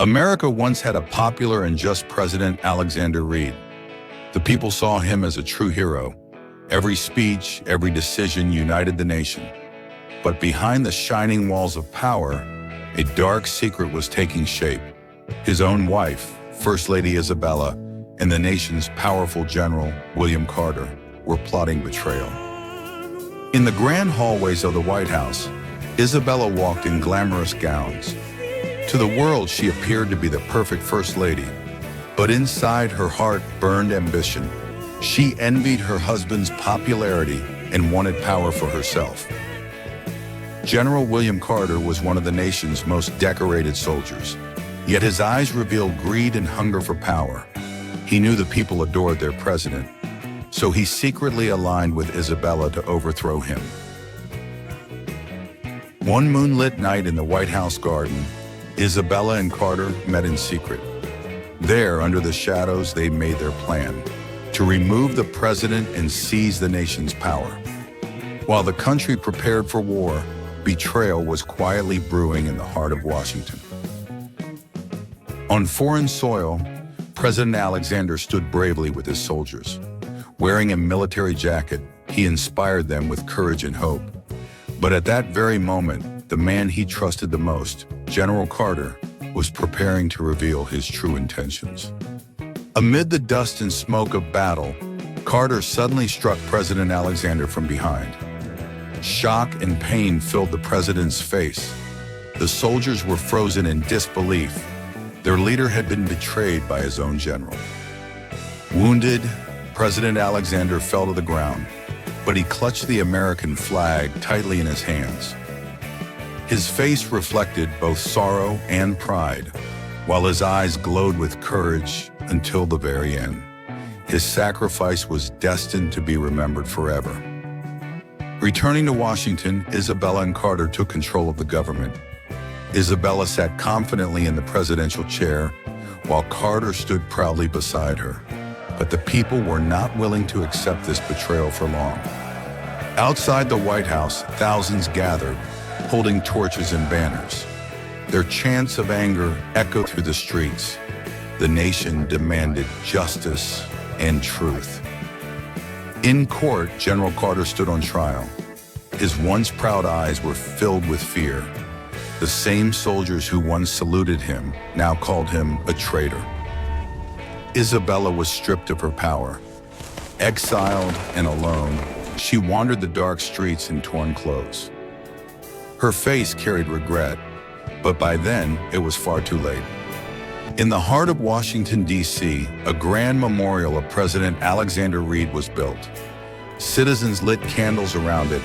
America once had a popular and just President, Alexander Reed. The people saw him as a true hero. Every speech, every decision united the nation. But behind the shining walls of power, a dark secret was taking shape. His own wife, First Lady Isabella, and the nation's powerful general, William Carter, were plotting betrayal. In the grand hallways of the White House, Isabella walked in glamorous gowns. To the world, she appeared to be the perfect First Lady, but inside her heart burned ambition. She envied her husband's popularity and wanted power for herself. General William Carter was one of the nation's most decorated soldiers, yet his eyes revealed greed and hunger for power. He knew the people adored their president, so he secretly aligned with Isabella to overthrow him. One moonlit night in the White House garden, Isabella and Carter met in secret. There, under the shadows, they made their plan to remove the president and seize the nation's power. While the country prepared for war, betrayal was quietly brewing in the heart of Washington. On foreign soil, President Alexander stood bravely with his soldiers. Wearing a military jacket, he inspired them with courage and hope. But at that very moment, the man he trusted the most, General Carter, was preparing to reveal his true intentions. Amid the dust and smoke of battle, Carter suddenly struck President Alexander from behind. Shock and pain filled the president's face. The soldiers were frozen in disbelief. Their leader had been betrayed by his own general. Wounded, President Alexander fell to the ground, but he clutched the American flag tightly in his hands. His face reflected both sorrow and pride, while his eyes glowed with courage until the very end. His sacrifice was destined to be remembered forever. Returning to Washington, Isabella and Carter took control of the government. Isabella sat confidently in the presidential chair, while Carter stood proudly beside her. But the people were not willing to accept this betrayal for long. Outside the White House, thousands gathered, holding torches and banners. Their chants of anger echoed through the streets. The nation demanded justice and truth. In court, General Carter stood on trial. His once proud eyes were filled with fear. The same soldiers who once saluted him now called him a traitor. Isabella was stripped of her power. Exiled and alone, she wandered the dark streets in torn clothes. Her face carried regret, but by then it was far too late. In the heart of Washington, D.C., a grand memorial of President Alexander Reed was built. Citizens lit candles around it,